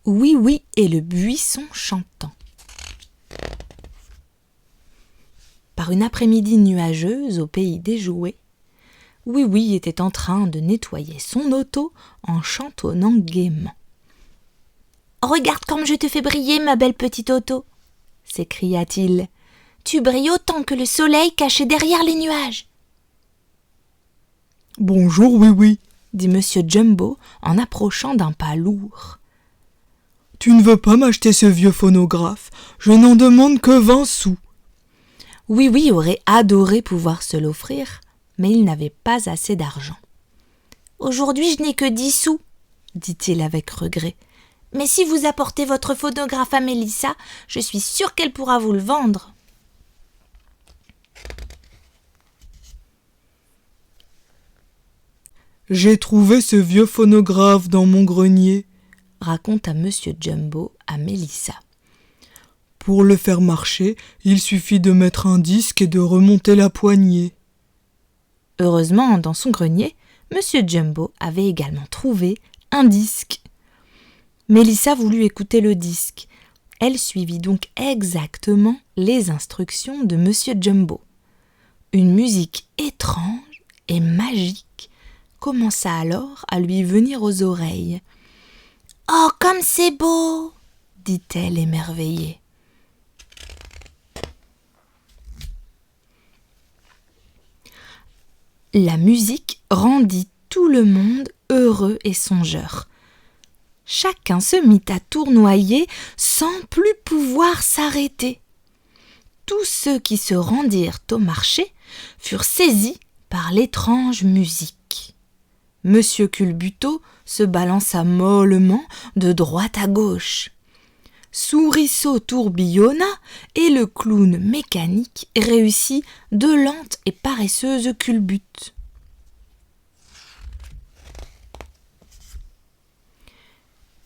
Oui Oui et le buisson chantant. Par une après-midi nuageuse au pays des jouets, Oui Oui était en train de nettoyer son auto en chantonnant gaiement. « Regarde comme je te fais briller, ma belle petite auto !» s'écria-t-il. « Tu brilles autant que le soleil caché derrière les nuages !» « Bonjour, Oui Oui !» dit Monsieur Jumbo en approchant d'un pas lourd. « Tu ne veux pas m'acheter ce vieux phonographe? Je n'en demande que 20 sous. » Oui Oui aurait adoré pouvoir se l'offrir, mais il n'avait pas assez d'argent. « Aujourd'hui, je n'ai que 10 sous, » dit-il avec regret. « Mais si vous apportez votre phonographe à Mélissa, je suis sûre qu'elle pourra vous le vendre. » « J'ai trouvé ce vieux phonographe dans mon grenier, » raconta Monsieur Jumbo à Mélissa. « Pour le faire marcher, il suffit de mettre un disque et de remonter la poignée. » Heureusement, dans son grenier, Monsieur Jumbo avait également trouvé un disque. Mélissa voulut écouter le disque. Elle suivit donc exactement les instructions de Monsieur Jumbo. Une musique étrange et magique commença alors à lui venir aux oreilles. « Oh, comme c'est beau !» dit-elle émerveillée. La musique rendit tout le monde heureux et songeur. Chacun se mit à tournoyer sans plus pouvoir s'arrêter. Tous ceux qui se rendirent au marché furent saisis par l'étrange musique. Monsieur Culbuto se balança mollement de droite à gauche. Souriceau tourbillonna et le clown mécanique réussit de lentes et paresseuses culbutes.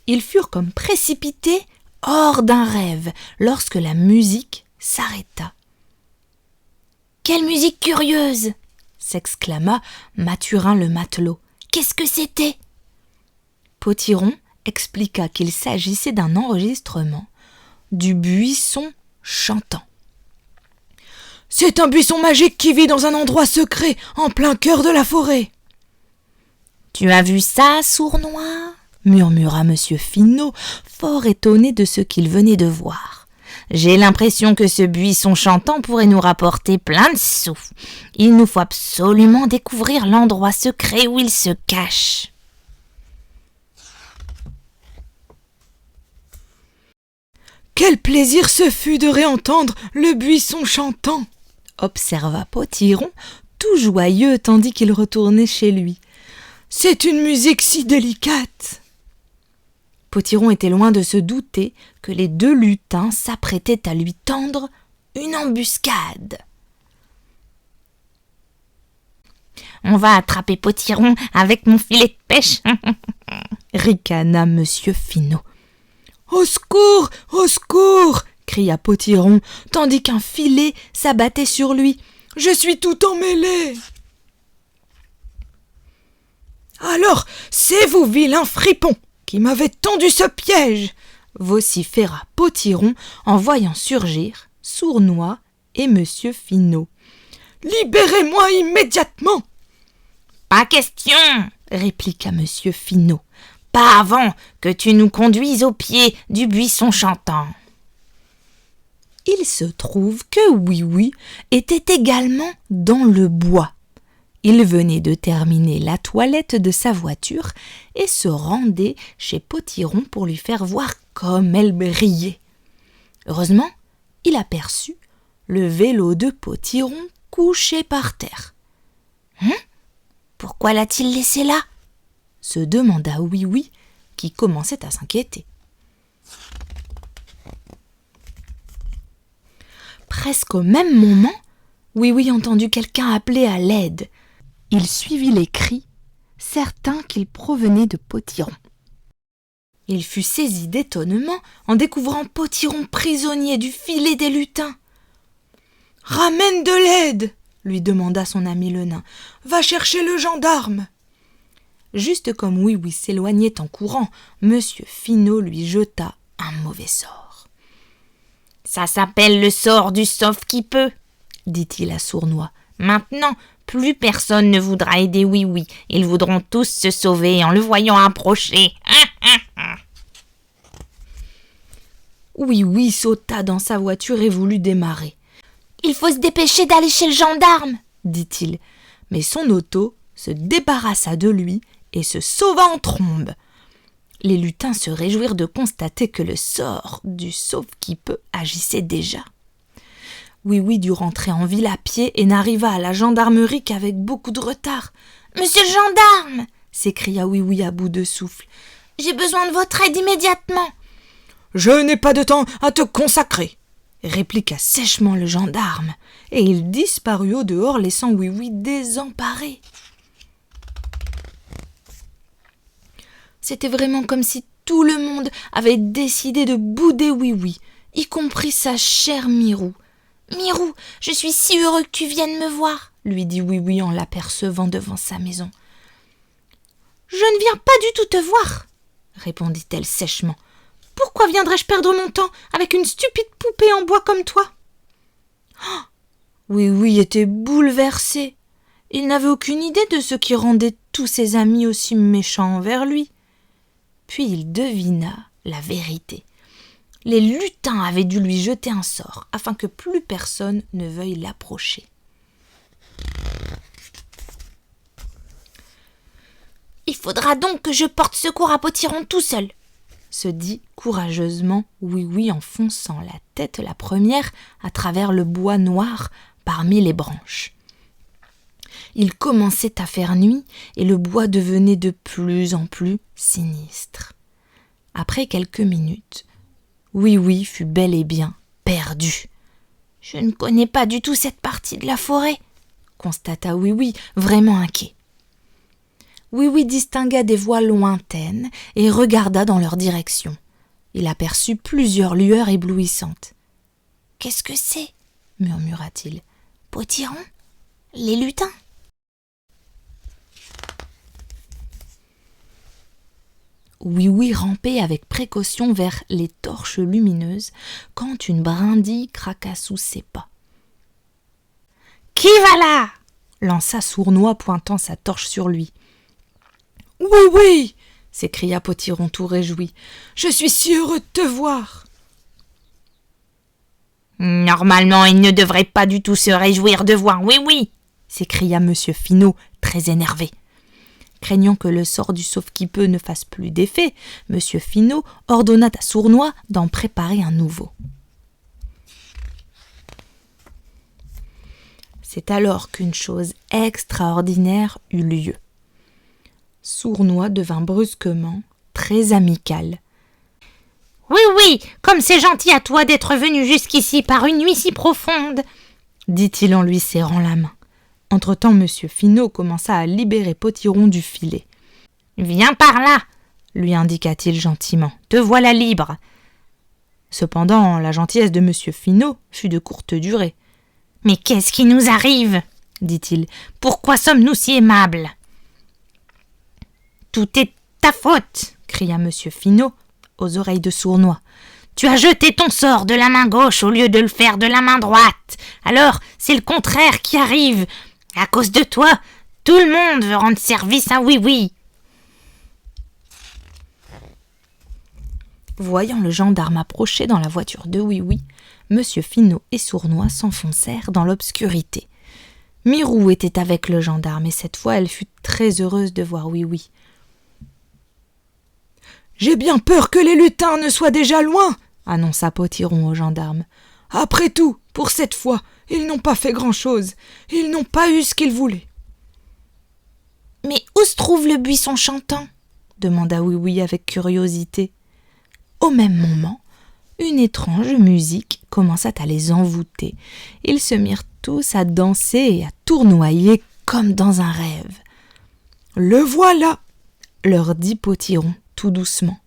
Ils furent comme précipités hors d'un rêve lorsque la musique s'arrêta. « Quelle musique curieuse !» s'exclama Mathurin le matelot. « Qu'est-ce que c'était ?» Potiron expliqua qu'il s'agissait d'un enregistrement du buisson chantant. « C'est un buisson magique qui vit dans un endroit secret, en plein cœur de la forêt. »« Tu as vu ça, sournois ?» murmura Monsieur Finot, fort étonné de ce qu'il venait de voir. « J'ai l'impression que ce buisson chantant pourrait nous rapporter plein de sous. Il nous faut absolument découvrir l'endroit secret où il se cache. » Quel plaisir ce fut de réentendre le buisson chantant, observa Potiron, tout joyeux tandis qu'il retournait chez lui. C'est une musique si délicate. Potiron était loin de se douter que les deux lutins s'apprêtaient à lui tendre une embuscade. « On va attraper Potiron avec mon filet de pêche !» ricana Monsieur Finot. « Au secours ! Au secours !» cria Potiron, tandis qu'un filet s'abattait sur lui. « Je suis tout emmêlé !»« Alors, c'est vous, vilain fripon, qui m'avez tendu ce piège !» vociféra Potiron en voyant surgir Sournois et Monsieur Finot. « Libérez-moi immédiatement !»« Pas question !» répliqua Monsieur Finot. « Pas avant que tu nous conduises au pied du buisson chantant. » Il se trouve que Oui Oui était également dans le bois. Il venait de terminer la toilette de sa voiture et se rendait chez Potiron pour lui faire voir comme elle brillait. Heureusement, il aperçut le vélo de Potiron couché par terre. « Pourquoi l'a-t-il laissé là ?» se demanda Oui Oui, qui commençait à s'inquiéter. Presque au même moment, Oui Oui entendit quelqu'un appeler à l'aide. Il suivit les cris, certain qu'ils provenaient de Potiron. Il fut saisi d'étonnement en découvrant Potiron prisonnier du filet des lutins. « Ramène de l'aide !» lui demanda son ami le nain. « Va chercher le gendarme !» Juste comme Oui Oui s'éloignait en courant, Monsieur Finot lui jeta un mauvais sort. « Ça s'appelle le sort du sauve-qui-peut, » dit-il à Sournois. « Maintenant, plus personne ne voudra aider Oui Oui. Ils voudront tous se sauver en le voyant approcher. » Oui Oui sauta dans sa voiture et voulut démarrer. « Il faut se dépêcher d'aller chez le gendarme, » dit-il. Mais son auto se débarrassa de lui et se sauva en trombe. Les lutins se réjouirent de constater que le sort du sauve-qui-peut agissait déjà. Oui Oui dut rentrer en ville à pied et n'arriva à la gendarmerie qu'avec beaucoup de retard. « Monsieur le gendarme !» s'écria Oui Oui à bout de souffle. « J'ai besoin de votre aide immédiatement !»« Je n'ai pas de temps à te consacrer !» répliqua sèchement le gendarme, et il disparut au dehors, laissant Oui Oui désemparé. C'était vraiment comme si tout le monde avait décidé de bouder Oui Oui, y compris sa chère Mirou. « Mirou, je suis si heureux que tu viennes me voir, » lui dit Oui Oui en l'apercevant devant sa maison. « Je ne viens pas du tout te voir, » répondit-elle sèchement. « Pourquoi viendrais-je perdre mon temps avec une stupide poupée en bois comme toi ?» Oui Oui était bouleversé. Il n'avait aucune idée de ce qui rendait tous ses amis aussi méchants envers lui. Puis il devina la vérité. Les lutins avaient dû lui jeter un sort afin que plus personne ne veuille l'approcher. « Il faudra donc que je porte secours à Potiron tout seul, » se dit courageusement Oui Oui en fonçant la tête la première à travers le bois noir parmi les branches. Il commençait à faire nuit et le bois devenait de plus en plus sinistre. Après quelques minutes, Oui Oui fut bel et bien perdu. « Je ne connais pas du tout cette partie de la forêt, » constata Oui Oui, vraiment inquiet. Oui Oui distingua des voix lointaines et regarda dans leur direction. Il aperçut plusieurs lueurs éblouissantes. « Qu'est-ce que c'est » murmura-t-il. « Potiron ? Les lutins ?» Oui Oui rampait avec précaution vers les torches lumineuses quand une brindille craqua sous ses pas. « Qui va là ?» lança Sournois pointant sa torche sur lui. « Oui, oui !» s'écria Potiron tout réjoui. « Je suis si heureux de te voir !»« Normalement, il ne devrait pas du tout se réjouir de voir Oui Oui !» s'écria Monsieur Finot, très énervé. Craignant que le sort du sauve-qui-peut ne fasse plus d'effet, Monsieur Finot ordonna à Sournois d'en préparer un nouveau. C'est alors qu'une chose extraordinaire eut lieu. Sournois devint brusquement très amical. « Oui, oui, comme c'est gentil à toi d'être venu jusqu'ici par une nuit si profonde, » dit-il en lui serrant la main. Entre-temps, Monsieur Finot commença à libérer Potiron du filet. « Viens par là, » lui indiqua-t-il gentiment. « Te voilà libre. » Cependant, la gentillesse de Monsieur Finot fut de courte durée. « Mais qu'est-ce qui nous arrive ?» dit-il. « Pourquoi sommes-nous si aimables ?»« Tout est ta faute !» cria Monsieur Finot aux oreilles de Sournois. « Tu as jeté ton sort de la main gauche au lieu de le faire de la main droite. Alors, c'est le contraire qui arrive. À cause de toi, tout le monde veut rendre service à Oui Oui. » Voyant le gendarme approcher dans la voiture de Oui Oui, Monsieur Finot et Sournois s'enfoncèrent dans l'obscurité. Mirou était avec le gendarme et cette fois elle fut très heureuse de voir Oui Oui. « J'ai bien peur que les lutins ne soient déjà loin !» annonça Potiron au gendarme. « Après tout, pour cette fois, ils n'ont pas fait grand-chose. Ils n'ont pas eu ce qu'ils voulaient. »« Mais où se trouve le buisson chantant ?» demanda Oui Oui avec curiosité. Au même moment, une étrange musique commença à les envoûter. Ils se mirent tous à danser et à tournoyer comme dans un rêve. « Le voilà !» leur dit Potiron tout doucement.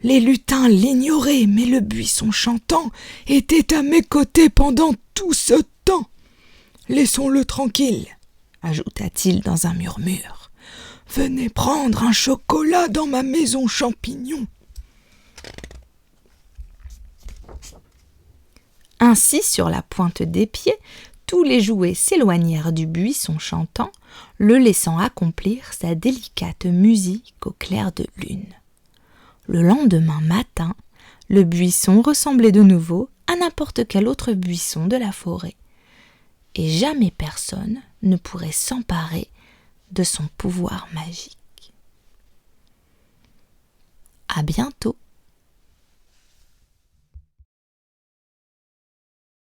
Les lutins l'ignoraient, mais le buisson chantant était à mes côtés pendant tout ce temps. Laissons-le tranquille, ajouta-t-il dans un murmure. Venez prendre un chocolat dans ma maison champignon. » Ainsi, sur la pointe des pieds, tous les jouets s'éloignèrent du buisson chantant, le laissant accomplir sa délicate musique au clair de lune. Le lendemain matin, le buisson ressemblait de nouveau à n'importe quel autre buisson de la forêt, et jamais personne ne pourrait s'emparer de son pouvoir magique. À bientôt.